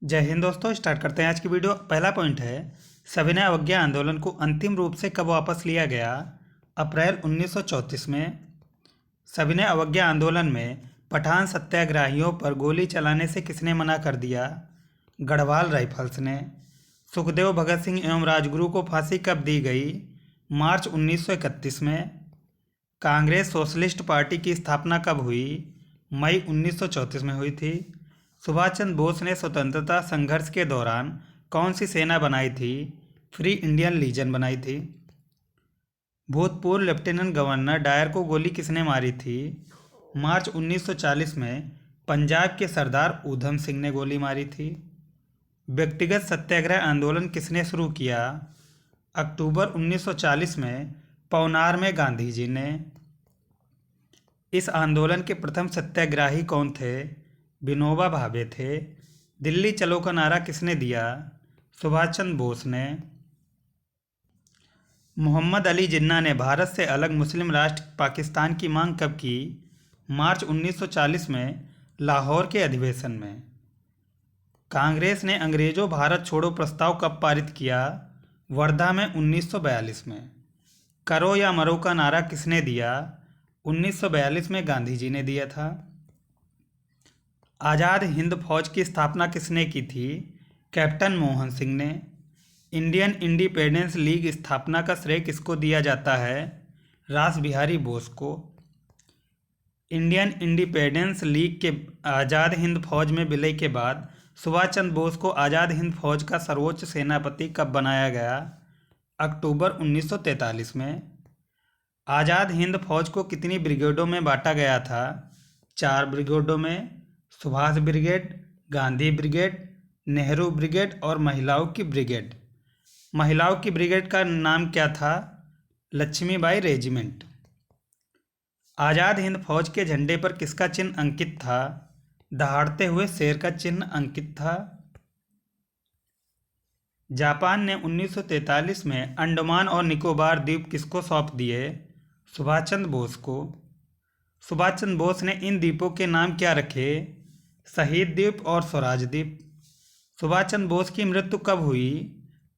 जय हिंद दोस्तों। स्टार्ट करते हैं आज की वीडियो। पहला पॉइंट है, सविनय अवज्ञा आंदोलन को अंतिम रूप से कब वापस लिया गया? अप्रैल 1934 में। सविनय अवज्ञा आंदोलन में पठान सत्याग्रहियों पर गोली चलाने से किसने मना कर दिया? गढ़वाल राइफल्स ने। सुखदेव, भगत सिंह एवं राजगुरु को फांसी कब दी गई? मार्च 1931 में। कांग्रेस सोशलिस्ट पार्टी की स्थापना कब हुई? मई 1934 में हुई थी। सुभाष चंद्र बोस ने स्वतंत्रता संघर्ष के दौरान कौन सी सेना बनाई थी? फ्री इंडियन लीजन बनाई थी। भूतपूर्व लेफ्टिनेंट गवर्नर डायर को गोली किसने मारी थी? मार्च 1940 में पंजाब के सरदार ऊधम सिंह ने गोली मारी थी। व्यक्तिगत सत्याग्रह आंदोलन किसने शुरू किया? अक्टूबर 1940 में पवनार में गांधी जी ने। इस आंदोलन के प्रथम सत्याग्रही कौन थे? विनोबा भावे थे। दिल्ली चलो का नारा किसने दिया? सुभाष चंद्र बोस ने। मोहम्मद अली जिन्ना ने भारत से अलग मुस्लिम राष्ट्र पाकिस्तान की मांग कब की? मार्च 1940 में लाहौर के अधिवेशन में। कांग्रेस ने अंग्रेजों भारत छोड़ो प्रस्ताव कब पारित किया? वर्धा में 1942 में। करो या मरो का नारा किसने दिया? 1942 में गांधी जी ने दिया था। आज़ाद हिंद फौज की स्थापना किसने की थी? कैप्टन मोहन सिंह ने। इंडियन इंडिपेंडेंस लीग स्थापना का श्रेय किसको दिया जाता है? रास बिहारी बोस को। इंडियन इंडिपेंडेंस लीग के आज़ाद हिंद फौज में विलय के बाद सुभाष चंद्र बोस को आज़ाद हिंद फौज का सर्वोच्च सेनापति कब बनाया गया? अक्टूबर 1943 में। आज़ाद हिंद फौज को कितनी ब्रिगेडों में बांटा गया था? 4 ब्रिगेडों में। Subhash brigade, Gandhi brigade, Nehru brigade और महिलाओं की ब्रिगेड। महिलाओं की ब्रिगेड का नाम क्या था? लक्ष्मीबाई रेजिमेंट। आज़ाद हिंद फौज के झंडे पर किसका चिन्ह अंकित था? दहाड़ते हुए शेर का चिन्ह अंकित था। जापान ने 1943 में अंडमान और निकोबार द्वीप किसको सौंप दिए? सुभाष चंद्र बोस को। सुभाष चंद्र बोस ने इन द्वीपों के नाम क्या रखे? शहीद द्वीप और स्वराज द्वीप। सुभाष चंद्र बोस की मृत्यु कब हुई?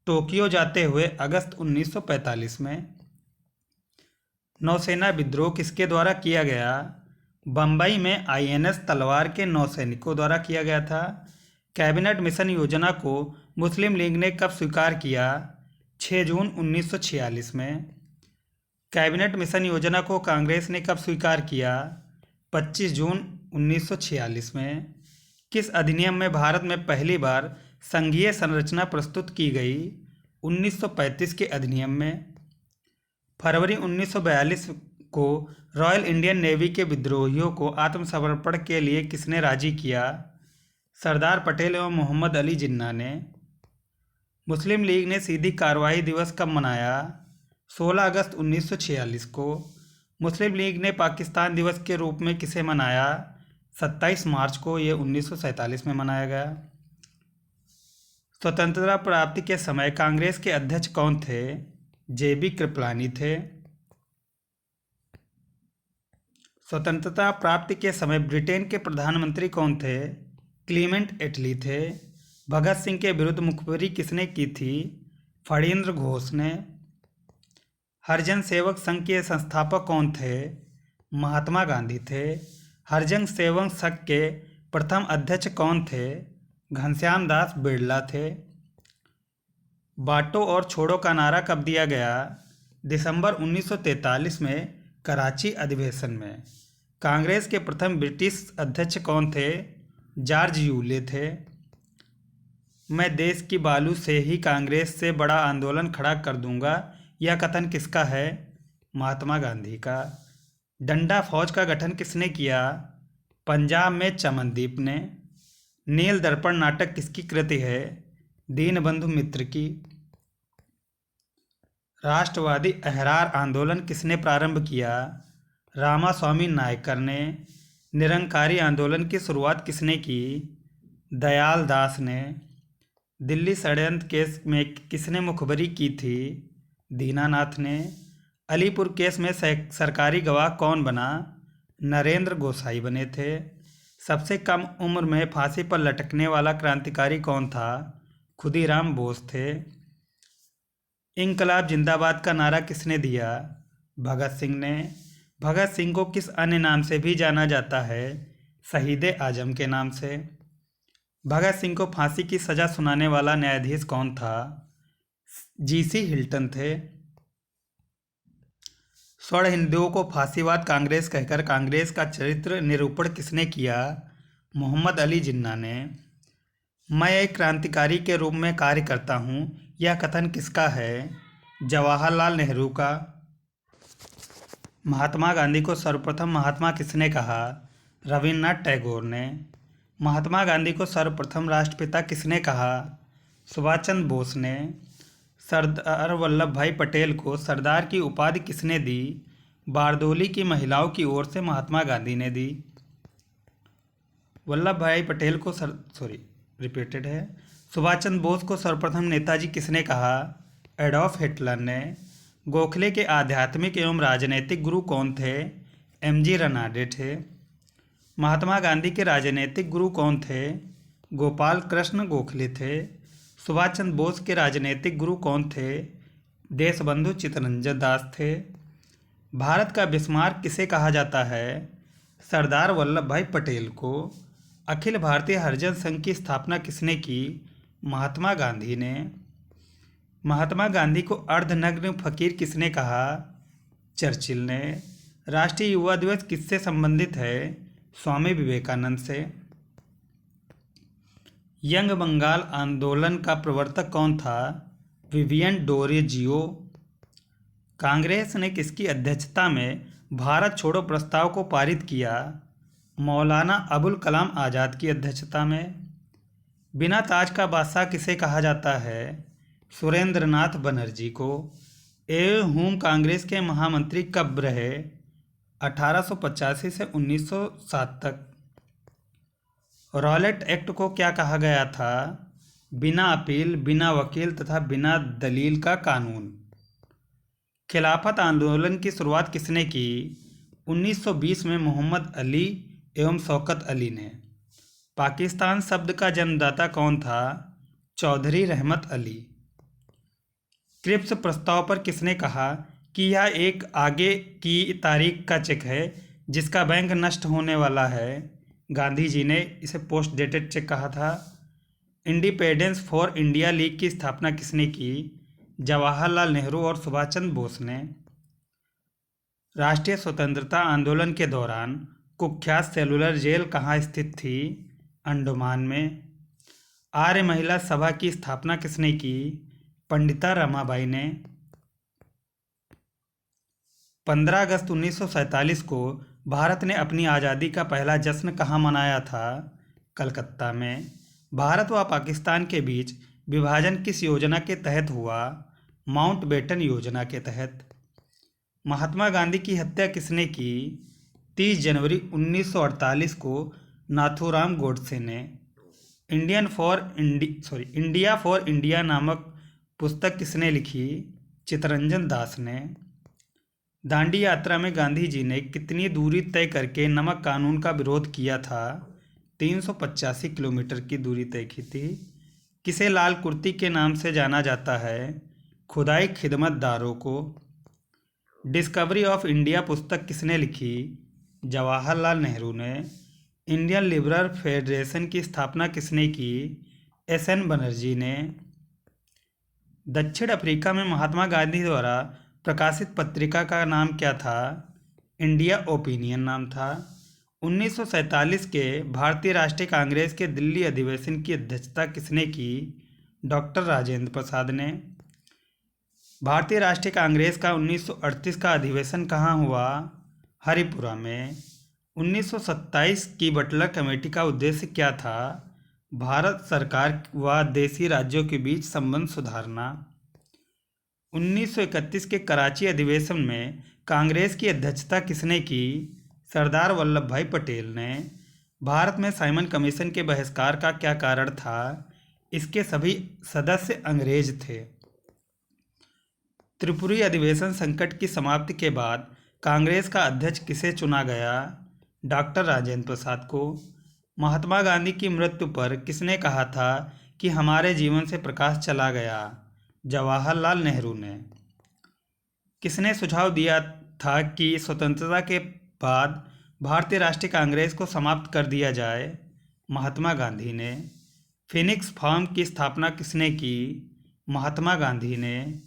टोक्यो जाते हुए अगस्त 1945 में। नौसेना विद्रोह किसके द्वारा किया गया? बम्बई में आईएनएस तलवार के नौसैनिकों द्वारा किया गया था। कैबिनेट मिशन योजना को मुस्लिम लीग ने कब स्वीकार किया? 6 जून 1946 में। कैबिनेट मिशन योजना को कांग्रेस ने कब स्वीकार किया? 25 जून 1946 में। किस अधिनियम में भारत में पहली बार संघीय संरचना प्रस्तुत की गई? 1935 के अधिनियम में। फरवरी 1942 को रॉयल इंडियन नेवी के विद्रोहियों को आत्मसमर्पण के लिए किसने राजी किया? सरदार पटेल एवं मोहम्मद अली जिन्ना ने। मुस्लिम लीग ने सीधी कार्रवाई दिवस कब मनाया? 16 अगस्त 1946 को। मुस्लिम लीग ने पाकिस्तान दिवस के रूप में किसे मनाया? 27 मार्च को। ये 1947 में मनाया गया। स्वतंत्रता प्राप्ति के समय कांग्रेस के अध्यक्ष कौन थे? जेबी कृपलानी थे। स्वतंत्रता प्राप्ति के समय ब्रिटेन के प्रधानमंत्री कौन थे? क्लीमेंट एटली थे। भगत सिंह के विरुद्ध मुखबिरी किसने की थी? फणींद्र घोष ने। हरिजन सेवक संघ के संस्थापक कौन थे? महात्मा गांधी थे। हरिजन सेवक संघ के प्रथम अध्यक्ष कौन थे? घनश्याम दास बिड़ला थे। बांटो और छोड़ो का नारा कब दिया गया? दिसंबर 1943 में कराची अधिवेशन में। कांग्रेस के प्रथम ब्रिटिश अध्यक्ष कौन थे? जॉर्ज यूले थे। मैं देश की बालू से ही कांग्रेस से बड़ा आंदोलन खड़ा कर दूंगा, यह कथन किसका है? महात्मा गांधी का। डंडा फौज का गठन किसने किया? पंजाब में चमनदीप ने। नील दर्पण नाटक किसकी कृति है? दीनबंधु मित्र की। राष्ट्रवादी अहरार आंदोलन किसने प्रारंभ किया? रामास्वामी नायकर ने। निरंकारी आंदोलन की शुरुआत किसने की? दयाल दास ने। दिल्ली षड्यंत्र केस में किसने मुखबरी की थी? दीनानाथ ने। अलीपुर केस में सरकारी गवाह कौन बना? नरेंद्र गोसाई बने थे। सबसे कम उम्र में फांसी पर लटकने वाला क्रांतिकारी कौन था? खुदीराम बोस थे। इंकलाब जिंदाबाद का नारा किसने दिया? भगत सिंह ने। भगत सिंह को किस अन्य नाम से भी जाना जाता है? शहीद आजम के नाम से। भगत सिंह को फांसी की सजा सुनाने वाला न्यायाधीश कौन था? जीसी हिल्टन थे। स्वर्ण हिंदुओं को फांसीवाद कांग्रेस कहकर कांग्रेस का चरित्र निरूपण किसने किया? मोहम्मद अली जिन्ना ने। मैं एक क्रांतिकारी के रूप में कार्य करता हूँ, यह कथन किसका है? जवाहरलाल नेहरू का। महात्मा गांधी को सर्वप्रथम महात्मा किसने कहा? रविन्द्रनाथ टैगोर ने। महात्मा गांधी को सर्वप्रथम राष्ट्रपिता किसने कहा? सुभाष चंद्र बोस ने। सरदार वल्लभ भाई पटेल को सरदार की उपाधि किसने दी? बारदोली की महिलाओं की ओर से महात्मा गांधी ने दी। वल्लभ भाई पटेल को रिपीटेड है। सुभाष चंद्र बोस को सर्वप्रथम नेताजी किसने कहा? एडॉल्फ हिटलर ने। गोखले के आध्यात्मिक एवं राजनैतिक गुरु कौन थे? एमजी रनाडे थे। महात्मा गांधी के राजनैतिक गुरु कौन थे? गोपाल कृष्ण गोखले थे। सुभाष चंद्र बोस के राजनैतिक गुरु कौन थे? देशबंधु चित्तरंजन दास थे। भारत का बिस्मार्क किसे कहा जाता है? सरदार वल्लभ भाई पटेल को। अखिल भारतीय हरिजन संघ की स्थापना किसने की? महात्मा गांधी ने। महात्मा गांधी को अर्धनग्न फकीर किसने कहा? चर्चिल ने। राष्ट्रीय युवा दिवस किससे संबंधित है? स्वामी विवेकानंद से। यंग बंगाल आंदोलन का प्रवर्तक कौन था? विवियन डोरेजियो। कांग्रेस ने किसकी अध्यक्षता में भारत छोड़ो प्रस्ताव को पारित किया? मौलाना अबुल कलाम आज़ाद की अध्यक्षता में। बिना ताज का बादशाह किसे कहा जाता है? सुरेंद्रनाथ बनर्जी को। हुम कांग्रेस के महामंत्री कब रहे? 1885 से 1907 तक। रॉलेट एक्ट को क्या कहा गया था? बिना अपील, बिना वकील तथा बिना दलील का कानून। खिलाफत आंदोलन की शुरुआत किसने की? 1920 में मोहम्मद अली एवं शौकत अली ने। पाकिस्तान शब्द का जन्मदाता कौन था? चौधरी रहमत अली। क्रिप्स प्रस्ताव पर किसने कहा कि यह एक आगे की तारीख का चेक है जिसका बैंक नष्ट होने वाला है? गांधी जी ने इसे पोस्ट डेटेड चेक कहा था। इंडिपेंडेंस फॉर इंडिया लीग की स्थापना किसने की? जवाहरलाल नेहरू और सुभाष चंद्र बोस ने। राष्ट्रीय स्वतंत्रता आंदोलन के दौरान कुख्यात सेलुलर जेल कहाँ स्थित थी? अंडमान में। आर्य महिला सभा की स्थापना किसने की? पंडिता रमाबाई ने। 15 अगस्त 1947 को भारत ने अपनी आज़ादी का पहला जश्न कहाँ मनाया था? कलकत्ता में। भारत व पाकिस्तान के बीच विभाजन किस योजना के तहत हुआ? माउंटबेटन योजना के तहत। महात्मा गांधी की हत्या किसने की? 30 जनवरी 1948 को नाथूराम गोडसे ने। इंडिया फॉर इंडिया नामक पुस्तक किसने लिखी? चित्तरंजन दास ने। दांडी यात्रा में गांधी जी ने कितनी दूरी तय करके नमक कानून का विरोध किया था? 385 किलोमीटर की दूरी तय की थी। किसे लाल कुर्ती के नाम से जाना जाता है? खुदाई खिदमतदारों को। डिस्कवरी ऑफ इंडिया पुस्तक किसने लिखी? जवाहरलाल नेहरू ने। इंडियन लिबरल फेडरेशन की स्थापना किसने की? एसएन बनर्जी ने। दक्षिण अफ्रीका में महात्मा गांधी द्वारा प्रकाशित पत्रिका का नाम क्या था? इंडिया ओपिनियन नाम था। 1947 के भारतीय राष्ट्रीय कांग्रेस के दिल्ली अधिवेशन की अध्यक्षता किसने की? डॉक्टर राजेंद्र प्रसाद ने। भारतीय राष्ट्रीय कांग्रेस का 1938 का अधिवेशन कहाँ हुआ? हरिपुरा में। 1927 की बटलर कमेटी का उद्देश्य क्या था? भारत सरकार व देशी राज्यों के बीच संबंध सुधारना। 1931 के कराची अधिवेशन में कांग्रेस की अध्यक्षता किसने की? सरदार वल्लभ भाई पटेल ने। भारत में साइमन कमीशन के बहिष्कार का क्या कारण था? इसके सभी सदस्य अंग्रेज थे। त्रिपुरी अधिवेशन संकट की समाप्ति के बाद कांग्रेस का अध्यक्ष किसे चुना गया? डॉक्टर राजेंद्र प्रसाद को। महात्मा गांधी की मृत्यु पर किसने कहा था कि हमारे जीवन से प्रकाश चला गया? जवाहरलाल नेहरू ने। किसने सुझाव दिया था कि स्वतंत्रता के बाद भारतीय राष्ट्रीय कांग्रेस को समाप्त कर दिया जाए? महात्मा गांधी ने। फिनिक्स फार्म की स्थापना किसने की? महात्मा गांधी ने।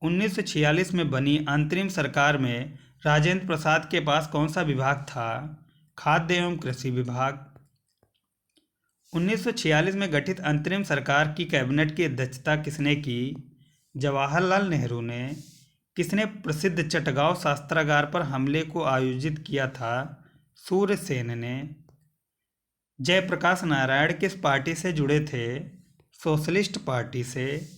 1946 में बनी अंतरिम सरकार में राजेंद्र प्रसाद के पास कौन सा विभाग था? खाद्य एवं कृषि विभाग। 1946 में गठित अंतरिम सरकार की कैबिनेट की अध्यक्षता किसने की? जवाहरलाल नेहरू ने। किसने प्रसिद्ध चटगांव शस्त्रागार पर हमले को आयोजित किया था? सूर्यसेन ने। जयप्रकाश नारायण किस पार्टी से जुड़े थे? सोशलिस्ट पार्टी से।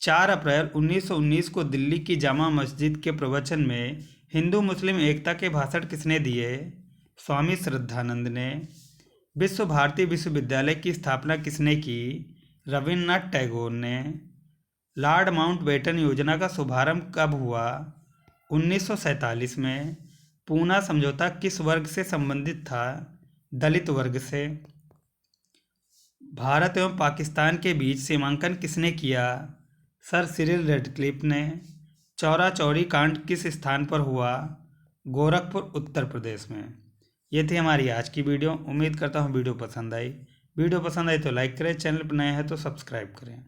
4 अप्रैल 1919 को दिल्ली की जामा मस्जिद के प्रवचन में हिंदू मुस्लिम एकता के भाषण किसने दिए? स्वामी श्रद्धानंद ने। विश्व भारती विश्वविद्यालय की स्थापना किसने की? रविन्द्रनाथ टैगोर ने। लॉर्ड माउंटबेटन योजना का शुभारंभ कब हुआ? 1947 में। पूना समझौता किस वर्ग से संबंधित था? दलित वर्ग से। भारत एवं पाकिस्तान के बीच सीमांकन किसने किया? सर सिरिल रेडक्लिफ ने। चौरा चौरी कांड किस स्थान पर हुआ? गोरखपुर, उत्तर प्रदेश में। ये थी हमारी आज की वीडियो। उम्मीद करता हूँ वीडियो पसंद आई। वीडियो पसंद आई तो लाइक करें, चैनल पर नए हैं तो सब्सक्राइब करें।